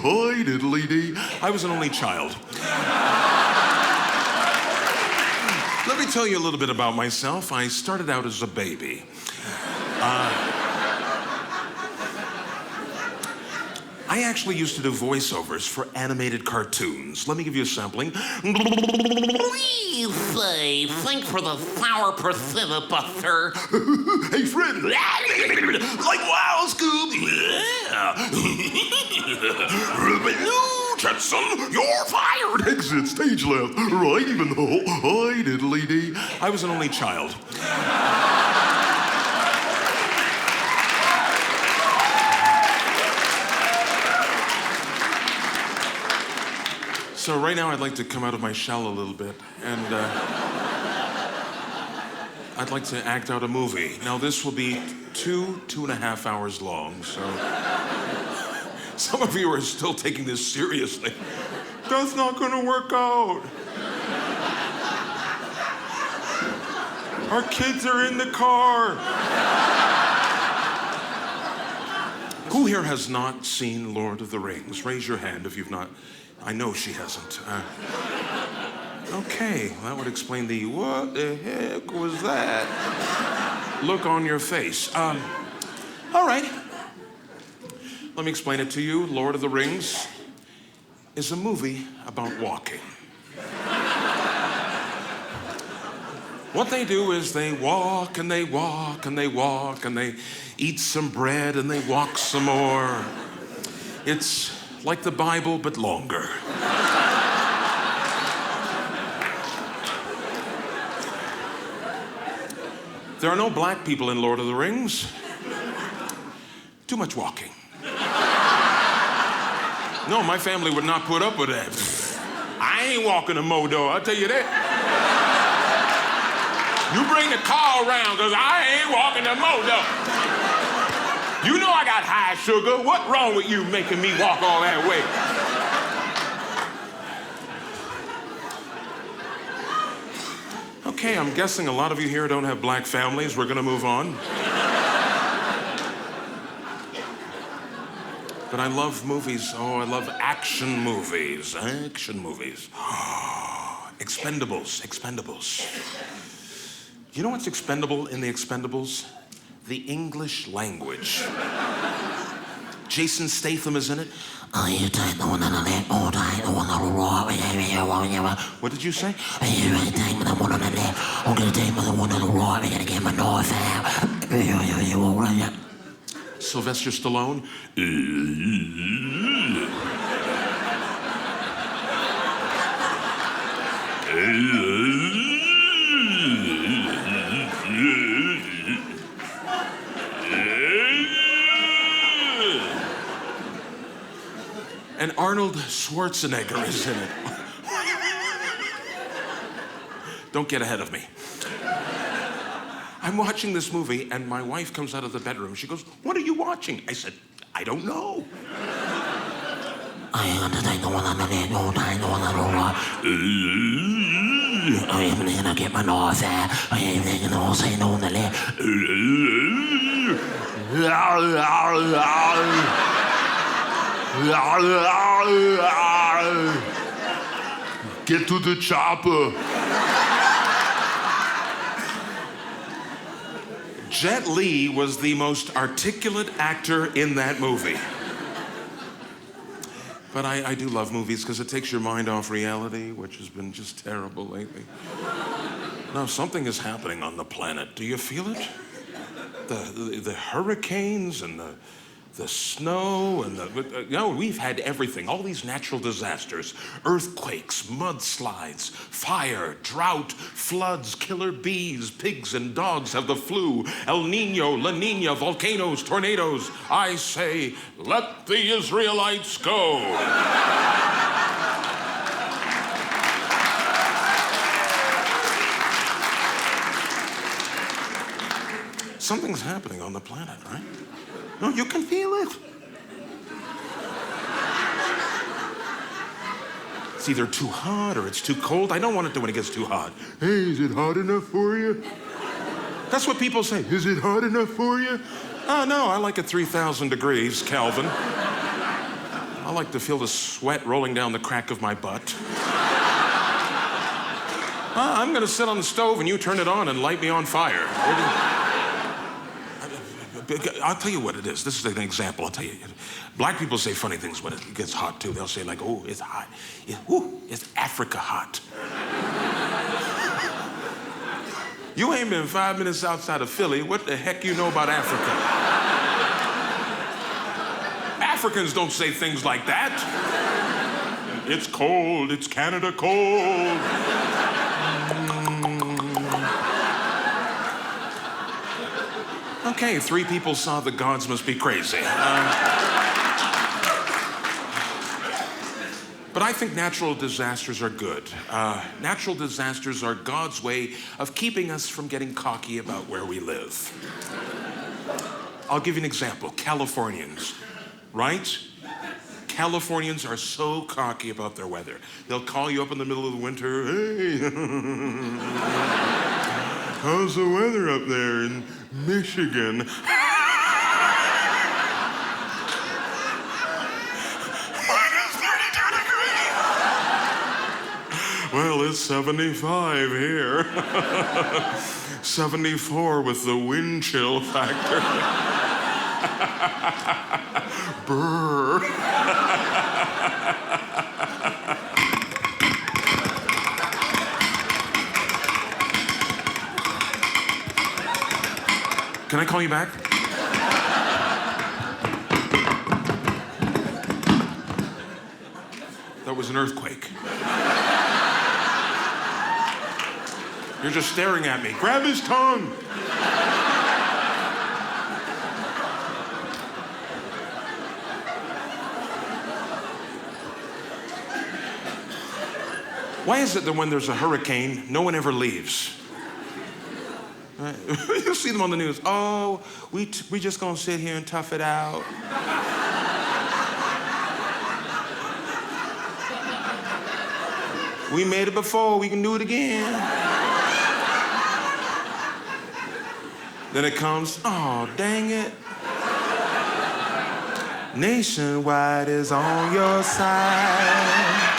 hi, diddly-dee. I was an only child. Let me tell you a little bit about myself. I started out as a baby. I actually used to do voiceovers for animated cartoons. Let me give you a sampling. Please say, thanks for the sour persimmon buster. Hey, Fred. Like, wow, Scoob. Yeah. Hello, Jetson. You're fired. Exit stage left. Right even though. Hi, diddly-dee. I was an only child. So right now I'd like to come out of my shell a little bit, and I'd like to act out a movie. Now this will be 2.5 hours long, so some of you are still taking this seriously. That's not gonna work out. Our kids are in the car. Who here has not seen Lord of the Rings? Raise your hand if you've not. I know she hasn't. Okay, well, that would explain the what the heck was that look on your face. All right. Let me explain it to you. Lord of the Rings is a movie about walking. What they do is they walk and they walk and they walk and they eat some bread and they walk some more. It's like the Bible, but longer. There are no black people in Lord of the Rings. Too much walking. No, my family would not put up with that. I ain't walking to Modo, I'll tell you that. You bring the car around, because I ain't walking to Modo. You know I got high sugar. What's wrong with you making me walk all that way? Okay, I'm guessing a lot of you here don't have black families. We're gonna move on. But I love movies. Oh, I love action movies. Action movies. Expendables. Expendables. You know what's expendable in the Expendables? The English language. Jason Statham is in it. What did you say? Sylvester Stallone. And Arnold Schwarzenegger is in it. Don't get ahead of me. I'm watching this movie, and my wife comes out of the bedroom. She goes, "What are you watching?" I said, "I don't know." I'm gonna get my nose out. Get to the chopper. Jet Li was the most articulate actor in that movie. But I do love movies because it takes your mind off reality, which has been just terrible lately. Now, something is happening on the planet. Do you feel it? The hurricanes and the snow and we've had everything, all these natural disasters, earthquakes, mudslides, fire, drought, floods, killer bees, pigs and dogs have the flu, El Nino, La Nina, volcanoes, tornadoes. I say, let the Israelites go. Something's happening on the planet, right? No, you can feel it. It's either too hot or it's too cold. I don't want it to when it gets too hot. Hey, is it hot enough for you? That's what people say. Is it hot enough for you? Oh, no, I like it 3,000 degrees Kelvin. I like to feel the sweat rolling down the crack of my butt. I'm gonna sit on the stove and you turn it on and light me on fire. I'll tell you what it is. This is an example. I'll tell you. Black people say funny things when it gets hot, too. They'll say, like, oh, it's hot. It's Africa hot. You ain't been 5 minutes outside of Philly. What the heck you know about Africa? Africans don't say things like that. It's cold. It's Canada cold. Okay, 3 people saw The Gods Must Be Crazy. But I think natural disasters are good. Natural disasters are God's way of keeping us from getting cocky about where we live. I'll give you an example. Californians, right? Californians are so cocky about their weather. They'll call you up in the middle of the winter. Hey, how's the weather up there in Michigan? Well, it's 75 here. 74 with the wind chill factor. Brr. Can I call you back? That was an earthquake. You're just staring at me. Grab his tongue. Why is it that when there's a hurricane, no one ever leaves? You'll see them on the news. Oh, we just gonna sit here and tough it out. We made it before, we can do it again. Then it comes, oh, dang it. Nationwide is on your side.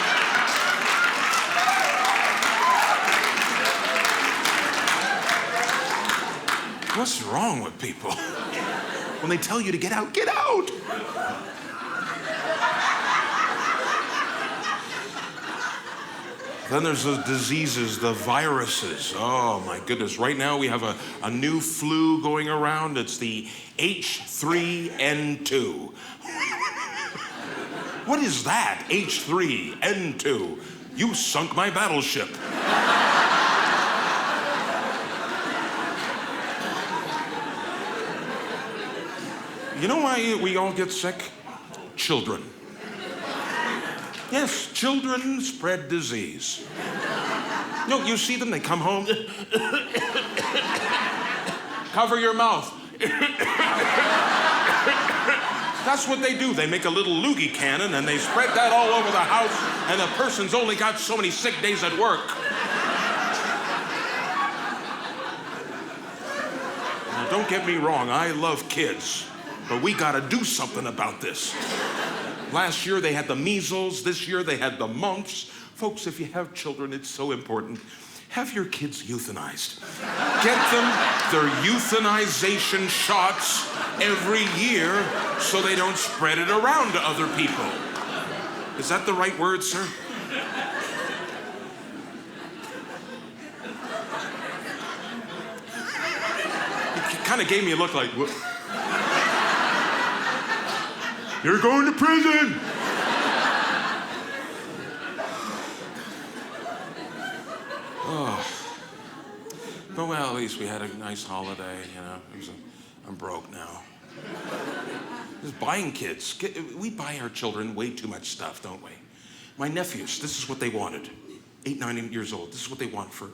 What's wrong with people? When they tell you to get out, get out! Then there's the diseases, the viruses. Oh my goodness, right now we have a new flu going around. It's the H3N2. What is that, H3N2? You sunk my battleship. You know why we all get sick? Children. Yes, children spread disease. No, you see them, they come home. Cover your mouth. That's what they do. They make a little loogie cannon and they spread that all over the house, and the person's only got so many sick days at work. Now, don't get me wrong, I love kids, but we gotta do something about this. Last year they had the measles, this year they had the mumps. Folks, if you have children, it's so important. Have your kids euthanized. Get them their euthanization shots every year so they don't spread it around to other people. Is that the right word, sir? He kind of gave me a look like, what? You're going to prison! Oh. But well, at least we had a nice holiday, you know. I'm broke now. Just buying kids. We buy our children way too much stuff, don't we? My nephews, this is what they wanted. 8, 9 years old. This is what they want for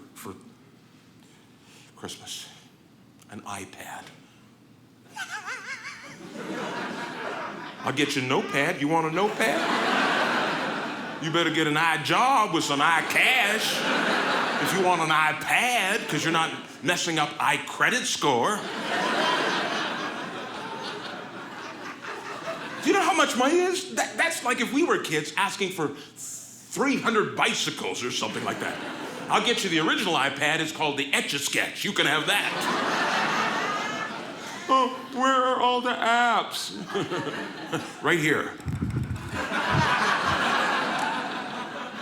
Christmas. An iPad. I'll get you a notepad. You want a notepad? You better get an iJob with some iCash if you want an iPad, because you're not messing up iCredit score. Do you know how much money is? That's like if we were kids asking for 300 bicycles or something like that. I'll get you the original iPad. It's called the Etch-a-Sketch. You can have that. Oh, where are all the apps? Right here.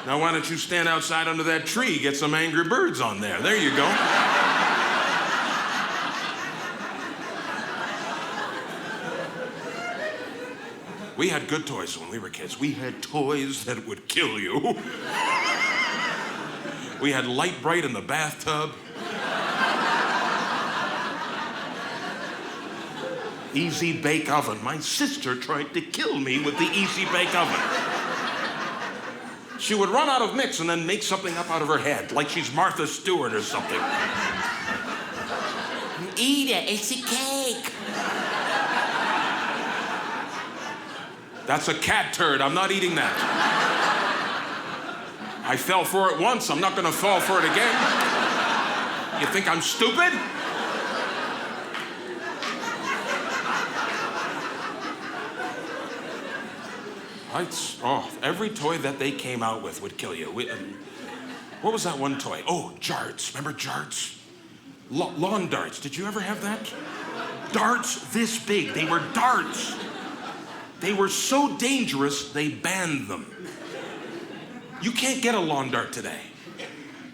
Now, why don't you stand outside under that tree, get some Angry Birds on there. There you go. We had good toys when we were kids. We had toys that would kill you. We had Light Bright in the bathtub. Easy Bake Oven. My sister tried to kill me with the Easy Bake Oven. She would run out of mix and then make something up out of her head, like she's Martha Stewart or something. Eat it, it's a cake. That's a cat turd. I'm not eating that. I fell for it once. I'm not going to fall for it again. You think I'm stupid? Every toy that they came out with would kill you. What was that one toy? Oh, jarts. Remember jarts? Lawn darts. Did you ever have that? Darts this big. They were darts. They were so dangerous, they banned them. You can't get a lawn dart today.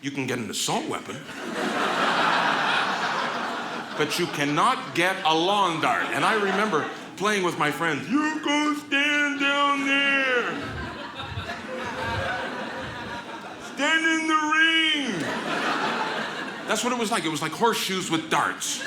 You can get an assault weapon. But you cannot get a lawn dart. And I remember playing with my friends. You go stand down there. Stand in the ring. That's what it was like. It was like horseshoes with darts.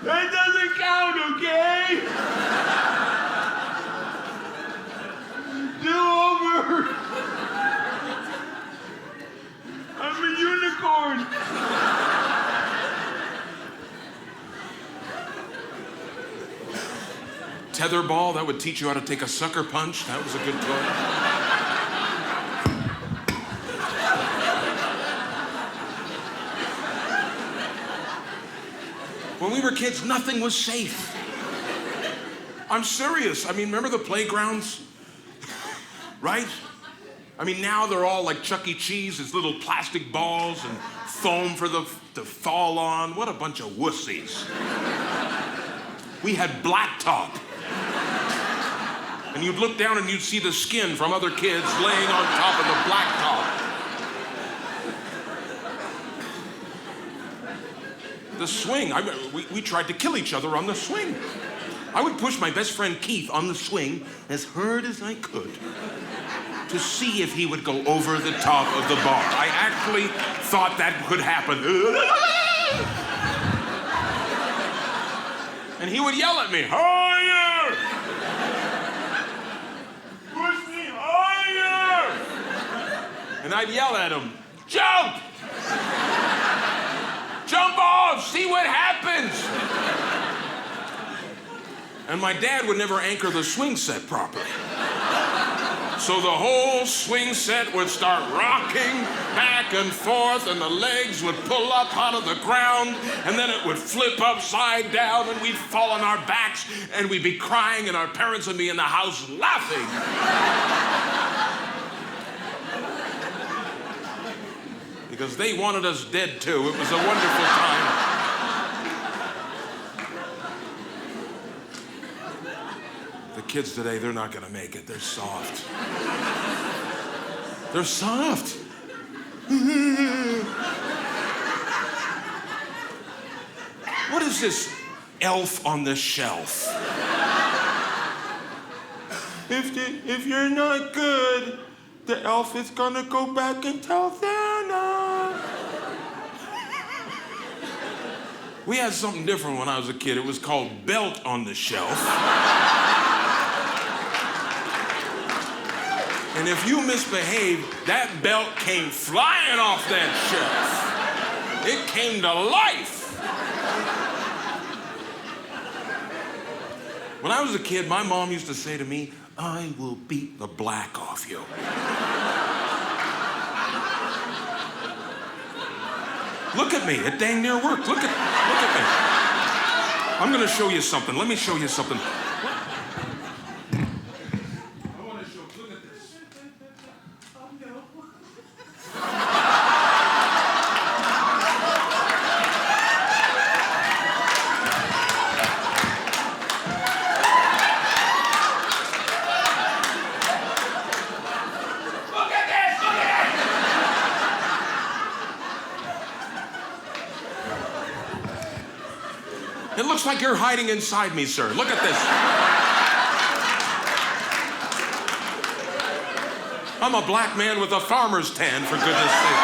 That doesn't count, okay? Do over. I'm a unicorn. Tetherball, that would teach you how to take a sucker punch. That was a good toy. When we were kids, nothing was safe. I'm serious. I mean, remember the playgrounds? Right? I mean, now they're all like Chuck E. Cheese. There's little plastic balls and foam for to fall on. What a bunch of wussies. We had blacktop. And you'd look down and you'd see the skin from other kids laying on top of the blacktop. The swing, we tried to kill each other on the swing. I would push my best friend Keith on the swing as hard as I could to see if he would go over the top of the bar. I actually thought that could happen. And he would yell at me, higher! Push me higher! And I'd yell at him, jump! Jump off, see what happens. And my dad would never anchor the swing set properly. So the whole swing set would start rocking back and forth, and the legs would pull up out of the ground, and then it would flip upside down, and we'd fall on our backs, and we'd be crying, and our parents would be in the house laughing. Because they wanted us dead, too. It was a wonderful time. The kids today, they're not gonna make it. They're soft. They're soft. What is this elf on the shelf? If you're not good, the elf is gonna go back and tell Santa. We had something different when I was a kid. It was called Belt on the Shelf. And if you misbehave, that belt came flying off that shelf. It came to life. When I was a kid, my mom used to say to me, I will beat the black off you. Look at me, it dang near worked. Look at me. I'm gonna show you something. Let me show you something. I wanna show, look at this. Oh no. It looks like you're hiding inside me, sir. Look at this. I'm a black man with a farmer's tan, for goodness sake.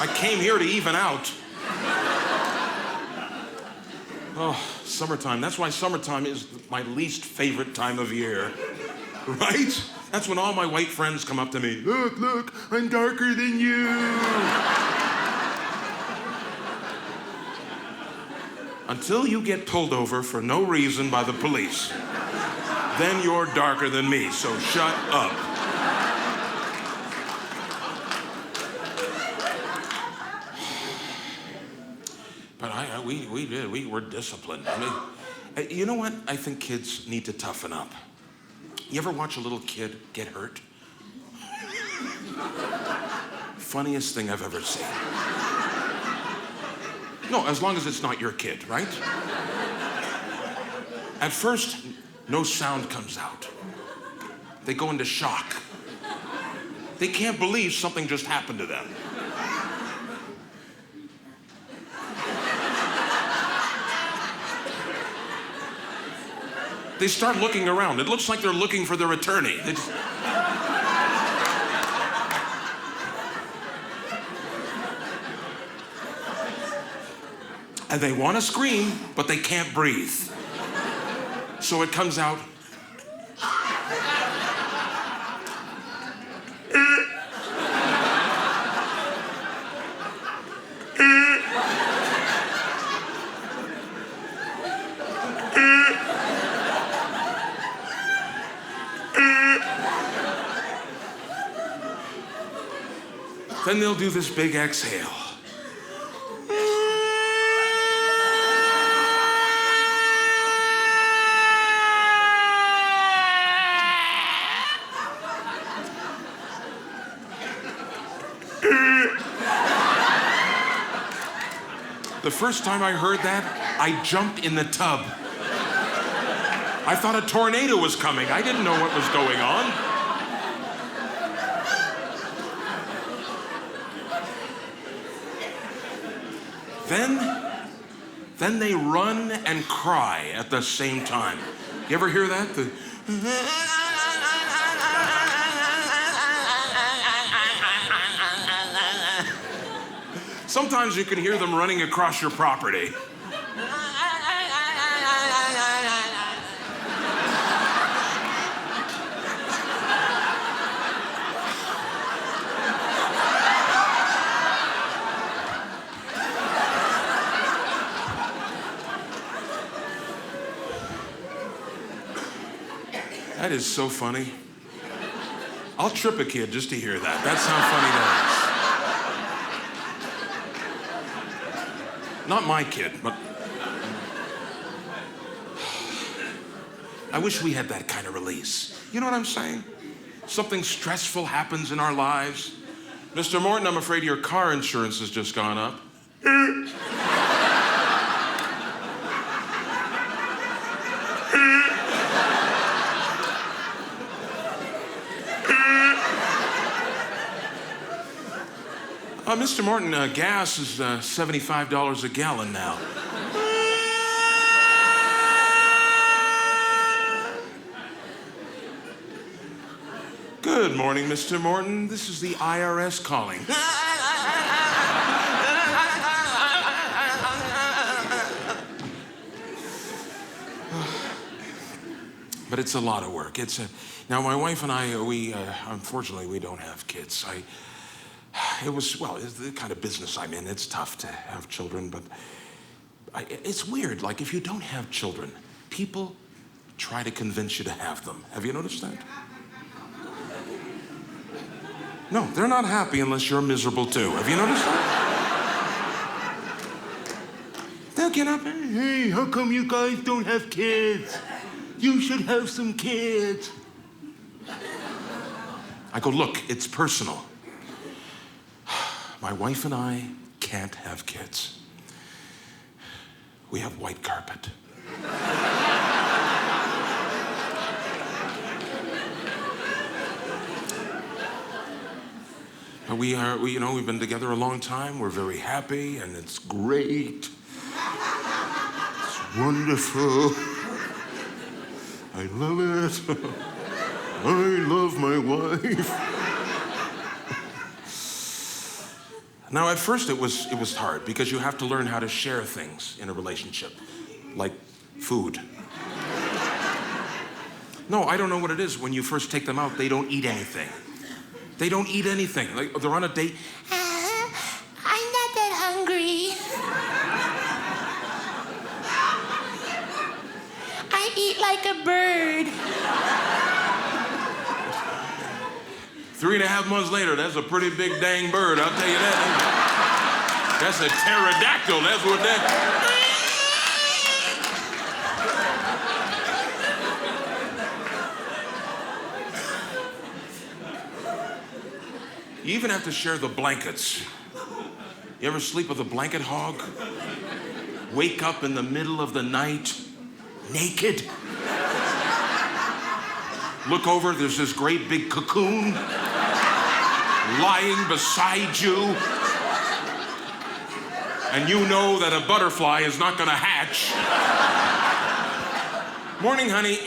I came here to even out. Oh, summertime. That's why summertime is my least favorite time of year. Right? That's when all my white friends come up to me. Look, I'm darker than you. Until you get pulled over for no reason by the police. Then you're darker than me, so shut up. But we were disciplined. I mean, you know what? I think kids need to toughen up. You ever watch a little kid get hurt? Funniest thing I've ever seen. No, as long as it's not your kid, right? At first, no sound comes out. They go into shock. They can't believe something just happened to them. They start looking around. It looks like they're looking for their attorney. And they want to scream, but they can't breathe. So it comes out. Then they'll do this big exhale. The first time I heard that, I jumped in the tub. I thought a tornado was coming. I didn't know what was going on. Then they run and cry at the same time. You ever hear that? Sometimes you can hear them running across your property. That is so funny. I'll trip a kid just to hear that. That's how funny that is. Not my kid, but I wish we had that kind of release. You know what I'm saying? Something stressful happens in our lives. Mr. Morton, I'm afraid your car insurance has just gone up. Mr. Morton, gas is $75 a gallon now. Good morning, Mr. Morton. This is the IRS calling. But it's a lot of work. Now, my wife and I, unfortunately, we don't have kids. It's the kind of business I'm in. It's tough to have children, but it's weird. Like, if you don't have children, people try to convince you to have them. Have you noticed that? No, they're not happy unless you're miserable too. Have you noticed that? They'll get up and, hey, how come you guys don't have kids? You should have some kids. I go, look, it's personal. My wife and I can't have kids. We have white carpet. We've been together a long time. We're very happy, and it's great. It's wonderful. I love it. I love my wife. Now, at first, it was hard because you have to learn how to share things in a relationship, like food. No, I don't know what it is. When you first take them out, they don't eat anything. They don't eat anything. Like, they're on a date. I'm not that hungry. I eat like a bird. 3.5 months later, that's a pretty big dang bird, I'll tell you that. That's a pterodactyl, that's what that... You even have to share the blankets. You ever sleep with a blanket hog? Wake up in the middle of the night, naked. Look over, there's this great big cocoon lying beside you. And you know that a butterfly is not gonna hatch. Morning, honey.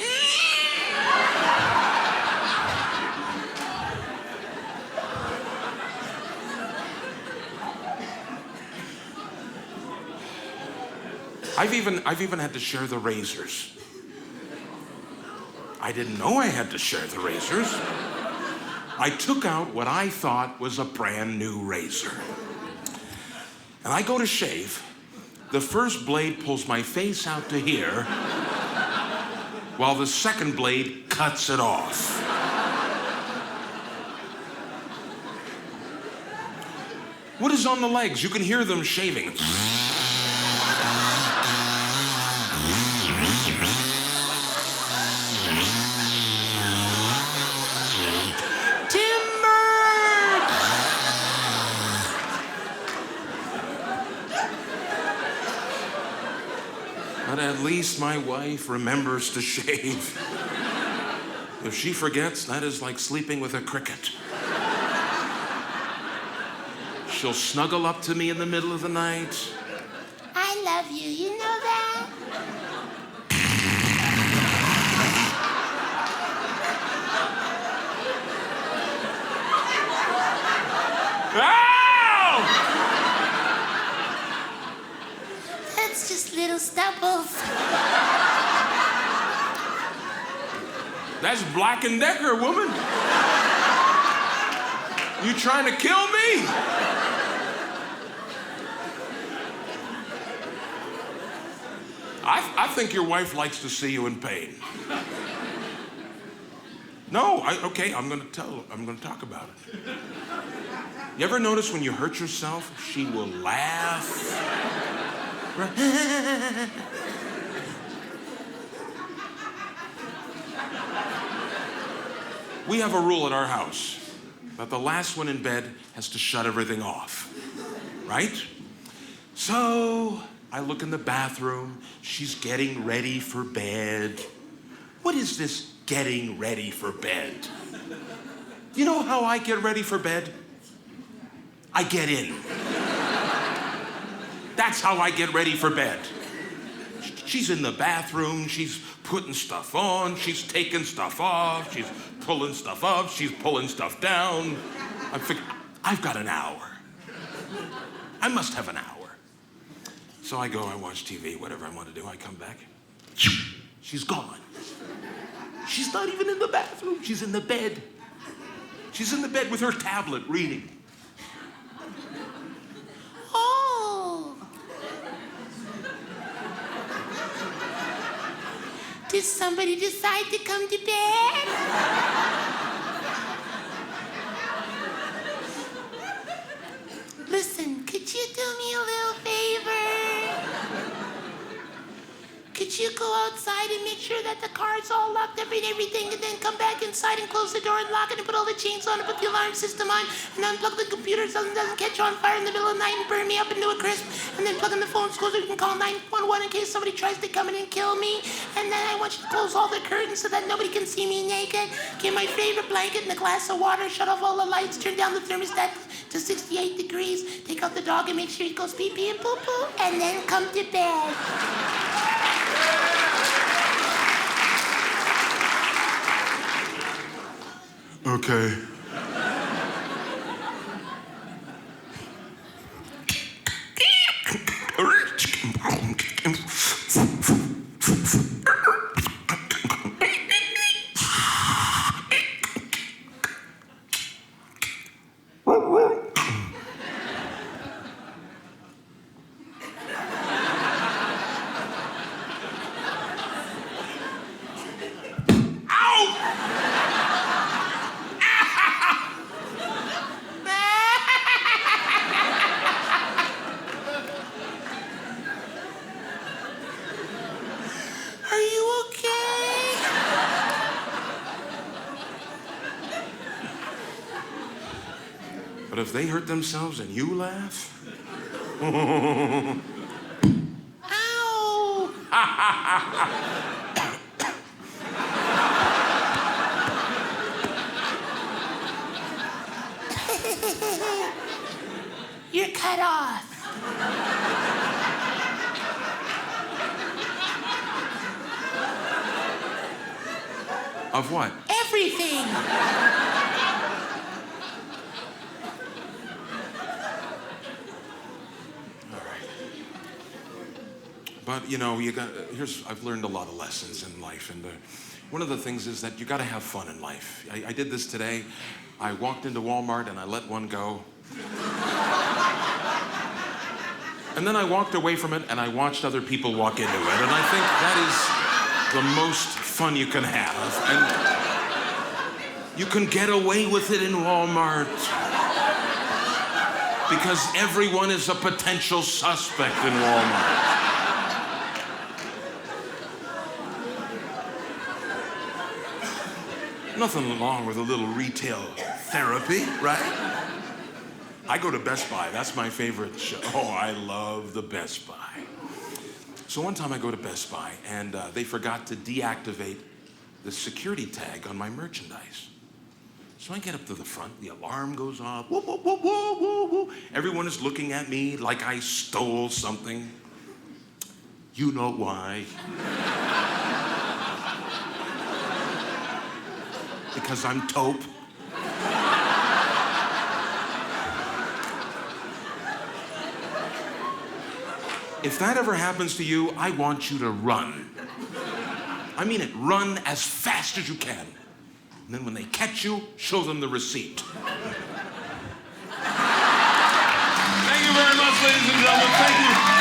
I've even had to share the razors. I didn't know I had to share the razors. I took out what I thought was a brand new razor. And I go to shave. The first blade pulls my face out to here, while the second blade cuts it off. What is on the legs? You can hear them shaving. But at least my wife remembers to shave. If she forgets, that is like sleeping with a cricket. She'll snuggle up to me in the middle of the night. I love you, you know that? That's just little stubbles. That's Black & Decker, woman. You trying to kill me? I think your wife likes to see you in pain. No, okay, I'm gonna talk about it. You ever notice when you hurt yourself, she will laugh? We have a rule at our house that the last one in bed has to shut everything off, right? So I look in the bathroom, she's getting ready for bed. What is this getting ready for bed? You know how I get ready for bed? I get in. That's how I get ready for bed. She's in the bathroom, she's putting stuff on, she's taking stuff off, she's pulling stuff up, she's pulling stuff down. I'm thinking, I've got an hour. I must have an hour. So I go, I watch TV, whatever I want to do, I come back. She's gone. She's not even in the bathroom. She's in the bed. She's in the bed with her tablet reading. Oh. Did somebody decide to come to bed? Listen, could you do me a little favor? Could you go outside and make sure that the car's all locked up and everything, and then come back inside and close the door and lock it and put all the chains on and put the alarm system on and unplug the computer so it doesn't catch on fire in the middle of the night and burn me up into a crisp, and then plug in the phone so we can call 911 in case somebody tries to come in and kill me, and then I want you to close all the curtains so that nobody can see me naked, get my favorite blanket and a glass of water, shut off all the lights, turn down the thermostat to 68 degrees, take out the dog and make sure he goes pee-pee and poo-poo, and then come to bed. Okay. But if they hurt themselves and you laugh... Ow! You're cut off. Of what? Everything. But, you know, I've learned a lot of lessons in life, and one of the things is that you got to have fun in life. I did this today. I walked into Walmart and I let one go. And then I walked away from it and I watched other people walk into it, and I think that is the most fun you can have. And you can get away with it in Walmart because everyone is a potential suspect in Walmart. Nothing wrong with a little retail therapy, right? I go to Best Buy. That's my favorite show. Oh, I love the Best Buy. So one time I go to Best Buy, and they forgot to deactivate the security tag on my merchandise. So I get up to the front. The alarm goes off. Whoa, whoa, whoa, whoa, whoa, whoa. Everyone is looking at me like I stole something. You know why. Because I'm taupe. If that ever happens to you, I want you to run. I mean it, run as fast as you can. And then when they catch you, show them the receipt. Thank you very much, ladies and gentlemen. Thank you.